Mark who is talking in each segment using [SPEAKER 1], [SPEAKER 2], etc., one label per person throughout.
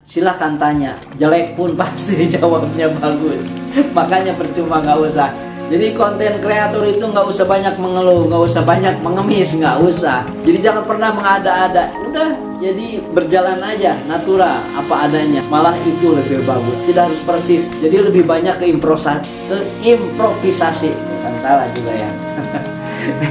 [SPEAKER 1] silahkan tanya. Jelek pun pasti dijawabnya bagus. Makanya percuma nggak usah. Jadi konten kreator itu nggak usah banyak mengeluh, nggak usah banyak mengemis, nggak usah. Jadi jangan pernah mengada-ada. Udah, jadi berjalan aja, natural, apa adanya. Malah itu lebih bagus. Tidak harus persis. Jadi lebih banyak ke improvisasi. Bukan salah juga ya.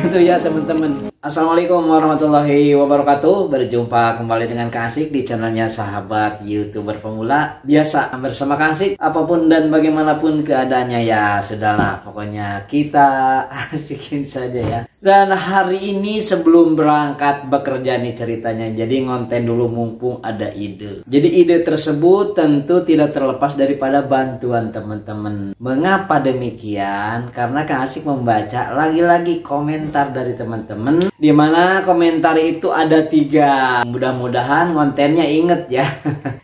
[SPEAKER 1] Itu ya teman-teman. Assalamualaikum warahmatullahi wabarakatuh. Berjumpa kembali dengan Kak Asik di channelnya sahabat YouTuber pemula. Biasa bersama Kak Asik, apapun dan bagaimanapun keadaannya ya sudahlah, pokoknya kita asikin saja ya. Dan hari ini sebelum berangkat bekerja nih ceritanya, jadi ngonten dulu mumpung ada ide. Jadi ide tersebut tentu tidak terlepas daripada bantuan teman-teman. Mengapa demikian? Karena Kak Asik membaca lagi-lagi komentar dari teman-teman, di mana komentar itu ada 3. Mudah-mudahan kontennya inget ya.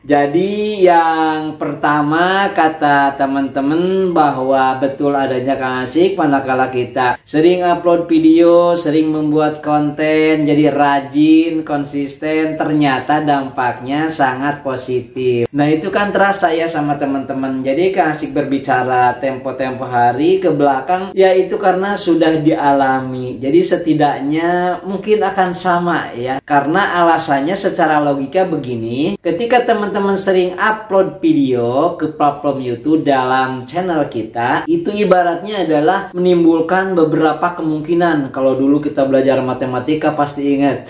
[SPEAKER 1] Jadi yang pertama kata teman-teman bahwa betul adanya Kak Asik manakala kita sering upload video, sering membuat konten, jadi rajin, konsisten, ternyata dampaknya sangat positif. Nah itu kan terasa ya sama teman-teman. Jadi Kak Asik berbicara tempo-tempo hari ke belakang, ya itu karena sudah dialami. Jadi setidaknya mungkin akan sama ya. Karena alasannya secara logika begini, ketika teman-teman sering upload video ke platform YouTube dalam channel kita, itu ibaratnya adalah menimbulkan beberapa kemungkinan. Kalau dulu kita belajar matematika pasti ingat.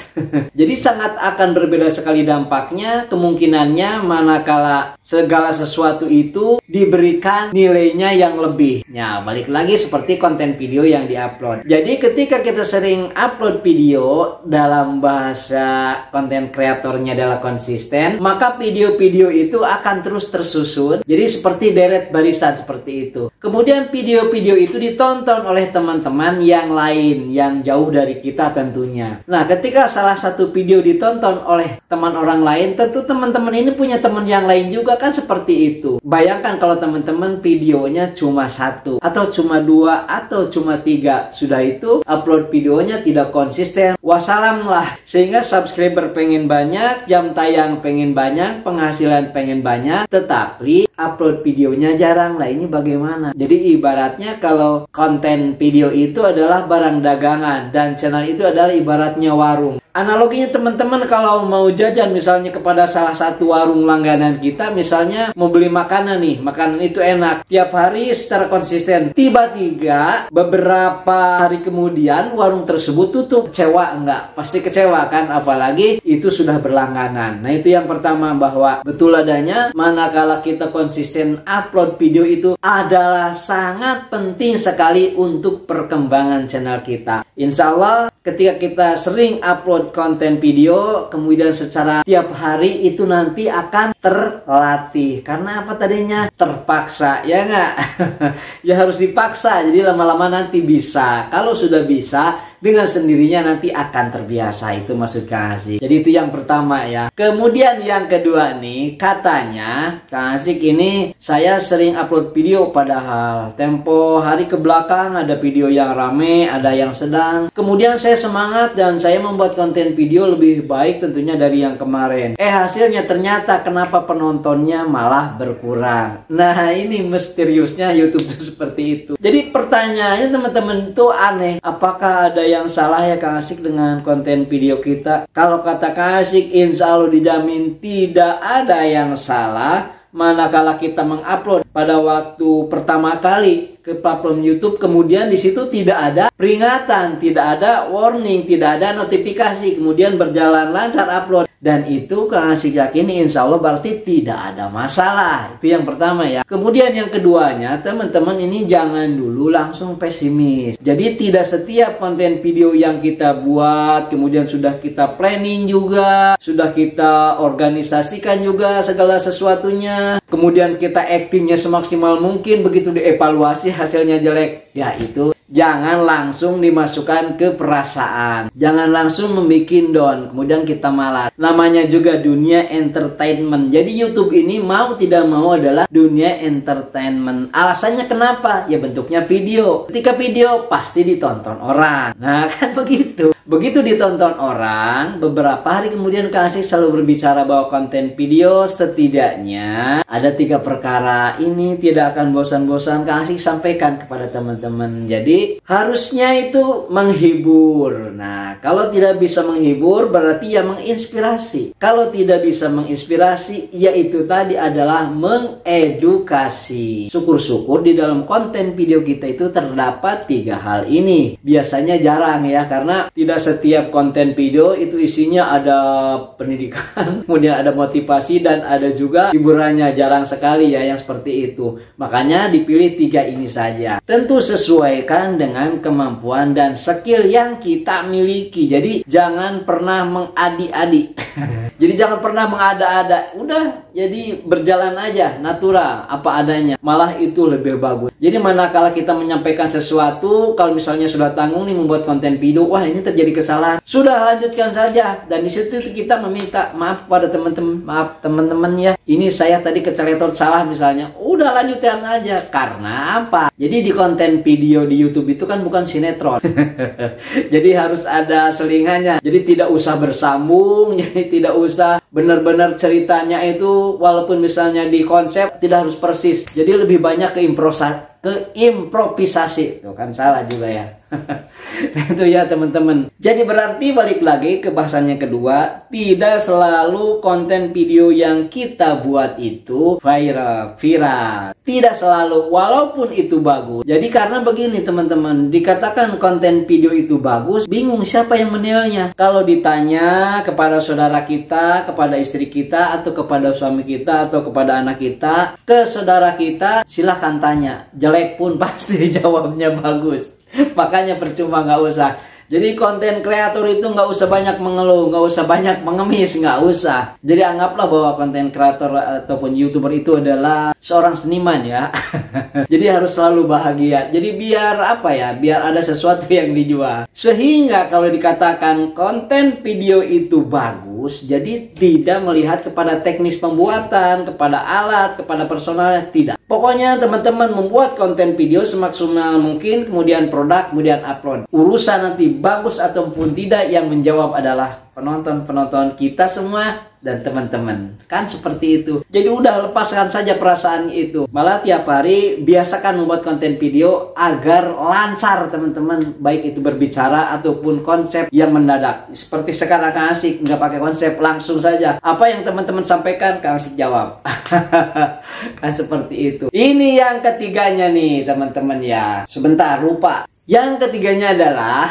[SPEAKER 1] Jadi sangat akan berbeda sekali dampaknya, kemungkinannya manakala segala sesuatu itu diberikan nilainya yang lebih. Nah, balik lagi seperti konten video yang diupload. Jadi ketika kita sering upload video, dalam bahasa konten kreatornya adalah konsisten, maka video-video itu akan terus tersusun. Jadi seperti deret barisan seperti itu. Kemudian video-video itu ditonton oleh teman-teman yang lain, yang jauh dari kita tentunya. Nah, ketika salah satu video ditonton oleh teman orang lain, tentu teman-teman ini punya teman yang lain juga kan seperti itu. Bayangkan kalau teman-teman videonya cuma 1, atau cuma 2, atau cuma 3. Sudah itu upload videonya tidak konsisten. Wassalam lah. Sehingga subscriber pengen banyak, jam tayang pengen banyak, penghasilan pengen banyak, tetapi upload videonya jarang lah. Ini bagaimana? Jadi ibaratnya kalau konten video itu adalah barang dagangan dan channel itu adalah ibaratnya warung. Analoginya teman-teman kalau mau jajan misalnya kepada salah satu warung langganan kita, misalnya mau beli makanan nih, makanan itu enak tiap hari secara konsisten, tiba-tiba beberapa hari kemudian warung tersebut tutup, kecewa enggak? Pasti kecewa kan, apalagi itu sudah berlangganan. Nah itu yang pertama, bahwa betul adanya manakala kita konsisten upload video itu adalah sangat penting sekali untuk perkembangan channel kita. Insya Allah ketika kita sering upload konten video, kemudian secara tiap hari itu nanti akan terlatih. Karena apa tadinya? Terpaksa, ya nggak? Ya harus dipaksa, jadi lama-lama nanti bisa. Kalau sudah bisa, dengan sendirinya nanti akan terbiasa. Itu maksud Kak Asik. Jadi itu yang pertama ya. Kemudian yang kedua nih, katanya Kak Asik ini saya sering upload video, padahal tempo hari ke belakang ada video yang rame, ada yang sedang. Kemudian saya semangat dan saya membuat konten video lebih baik tentunya dari yang kemarin. Hasilnya ternyata kenapa penontonnya malah berkurang. Nah ini misteriusnya YouTube tuh seperti itu. Jadi pertanyaannya teman-teman itu aneh. Apakah ada yang salah ya Kak Asik dengan konten video kita? Kalau kata Kak Asik, insya Allah dijamin tidak ada yang salah manakala kita mengupload pada waktu pertama kali ke platform YouTube, kemudian di situ tidak ada peringatan, tidak ada warning, tidak ada notifikasi, kemudian berjalan lancar upload. Dan itu Kak Asik yakini insya Allah berarti tidak ada masalah. Itu yang pertama ya. Kemudian yang keduanya, teman-teman ini jangan dulu langsung pesimis. Jadi tidak setiap konten video yang kita buat, kemudian sudah kita planning juga, sudah kita organisasikan juga segala sesuatunya, kemudian kita actingnya semaksimal mungkin, begitu dievaluasi hasilnya jelek, ya itu jangan langsung dimasukkan ke perasaan, jangan langsung membuat down, kemudian kita malas. Namanya juga dunia entertainment. Jadi YouTube ini mau tidak mau adalah dunia entertainment. Alasannya kenapa? Ya bentuknya video. Ketika video pasti ditonton orang. Nah kan begitu. begitu ditonton orang, beberapa hari kemudian Kang Asik selalu berbicara bahwa konten video setidaknya ada 3 perkara ini tidak akan bosan-bosan Kang Asik sampaikan kepada teman-teman. Jadi harusnya itu menghibur. Nah, kalau tidak bisa menghibur berarti ya menginspirasi. Kalau tidak bisa menginspirasi, yaitu tadi adalah mengedukasi. Syukur-syukur di dalam konten video kita itu terdapat 3 hal ini. Biasanya jarang ya, karena tidak setiap konten video itu isinya ada pendidikan, kemudian ada motivasi dan ada juga hiburannya. Jarang sekali ya yang seperti itu. Makanya dipilih 3 ini saja. Tentu sesuaikan dengan kemampuan dan skill yang kita miliki. Jadi jangan pernah mengadi-adi. Jadi jangan pernah mengada-ada. Udah, jadi berjalan aja natural apa adanya. Malah itu lebih bagus. Jadi manakala kita menyampaikan sesuatu, kalau misalnya sudah tanggung nih membuat konten video, wah ini terjadi kesalahan, sudah lanjutkan saja. Dan di situ kita meminta maaf pada teman-teman, maaf teman-teman ya, ini saya tadi keceletot salah misalnya. Udah lanjutkan aja. Karena apa? Jadi di konten video di YouTube itu kan bukan sinetron. Jadi harus ada selingannya. Jadi tidak usah bersambung, jadi tidak usah benar-benar ceritanya itu walaupun misalnya di konsep tidak harus persis. Jadi lebih banyak keimprovisasi. Itu kan salah juga ya. Itu ya teman-teman. Jadi berarti balik lagi ke bahasannya kedua, tidak selalu konten video yang kita buat itu viral. Tidak selalu, walaupun itu bagus. Jadi karena begini teman-teman, dikatakan konten video itu bagus, bingung siapa yang menilainya. Kalau ditanya kepada saudara kita, kepada istri kita, atau kepada suami kita, atau kepada anak kita, ke saudara kita, silahkan tanya. Jelek pun pasti jawabnya bagus. Makanya percuma, nggak usah. Jadi konten kreator itu nggak usah banyak mengeluh, nggak usah banyak mengemis, nggak usah. Jadi anggaplah bahwa konten kreator ataupun YouTuber itu adalah seorang seniman ya. Jadi harus selalu bahagia. Jadi biar apa ya, biar ada sesuatu yang dijual. Sehingga kalau dikatakan konten video itu bagus, jadi tidak melihat kepada teknis pembuatan, kepada alat, kepada personalnya, tidak. Pokoknya teman-teman membuat konten video semaksimal mungkin, kemudian produk, kemudian upload. Urusan nanti bagus ataupun tidak yang menjawab adalah penonton-penonton kita semua dan teman-teman. Kan seperti itu. Jadi udah lepaskan saja perasaan itu. Malah tiap hari biasakan membuat konten video agar lancar teman-teman. Baik itu berbicara ataupun konsep yang mendadak. Seperti sekarang Kang Asik nggak pakai konsep, langsung saja. Apa yang teman-teman sampaikan Kang Asik jawab. Kan seperti itu. Ini yang ketiganya nih teman-teman ya. Sebentar lupa. Yang ketiganya adalah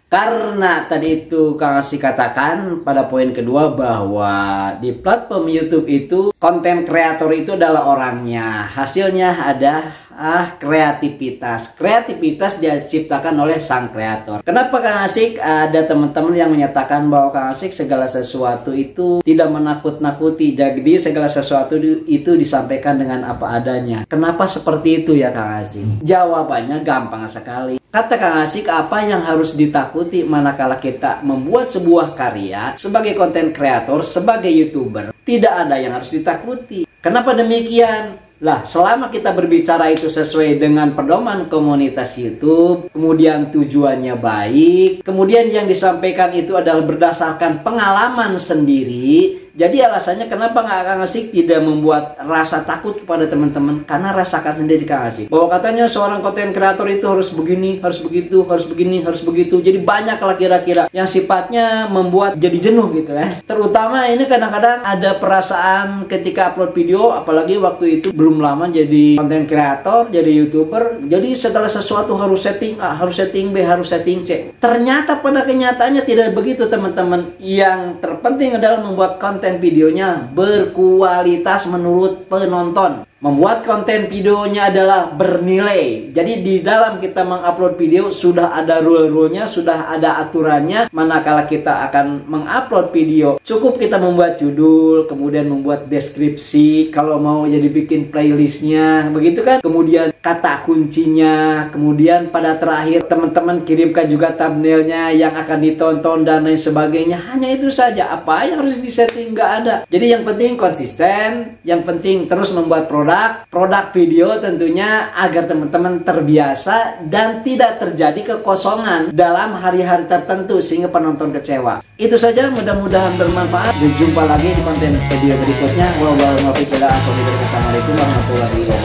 [SPEAKER 1] karena tadi itu Kang Asik katakan pada poin kedua bahwa di platform YouTube itu konten kreator itu adalah orangnya, hasilnya ada kreativitas. Kreativitas diciptakan oleh sang kreator. Kenapa Kang Asik ada teman-teman yang menyatakan bahwa Kang Asik segala sesuatu itu tidak menakut-nakuti, jadi segala sesuatu itu disampaikan dengan apa adanya. Kenapa seperti itu ya Kang Asik? Jawabannya gampang sekali. Kata Kang Asik, apa yang harus ditakuti manakala kita membuat sebuah karya sebagai konten kreator, sebagai YouTuber? Tidak ada yang harus ditakuti. Kenapa demikian? Lah, selama kita berbicara itu sesuai dengan pedoman komunitas YouTube, kemudian tujuannya baik, kemudian yang disampaikan itu adalah berdasarkan pengalaman sendiri. Jadi alasannya kenapa Kang Asik tidak membuat rasa takut kepada teman-teman? Karena rasakan sendiri Kang Asik bahwa katanya seorang konten kreator itu harus begini, harus begitu, harus begini, harus begitu. Jadi banyaklah kira-kira yang sifatnya membuat jadi jenuh gitu ya. Terutama ini kadang-kadang ada perasaan ketika upload video, apalagi waktu itu belum lama jadi konten kreator, jadi YouTuber. Jadi segala sesuatu harus setting A, harus setting B, harus setting C. Ternyata pada kenyataannya tidak begitu teman-teman. Yang terpenting adalah membuat konten videonya berkualitas menurut penonton. Membuat konten videonya adalah bernilai. Jadi di dalam kita mengupload video sudah ada rule-rulenya, sudah ada aturannya. Manakala kita akan mengupload video, cukup kita membuat judul, kemudian membuat deskripsi, kalau mau jadi bikin playlistnya, begitu kan? Kemudian kata kuncinya, kemudian pada terakhir teman-teman kirimkan juga thumbnailnya yang akan ditonton dan lain sebagainya. Hanya itu saja. Apa yang harus disetting? Nggak ada. Jadi yang penting konsisten, yang penting terus membuat produk, produk video tentunya agar teman-teman terbiasa dan tidak terjadi kekosongan dalam hari-hari tertentu sehingga penonton kecewa. Itu saja, mudah-mudahan bermanfaat. Jumpa lagi di konten video berikutnya. Wassalamualaikum warahmatullahi wabarakatuh.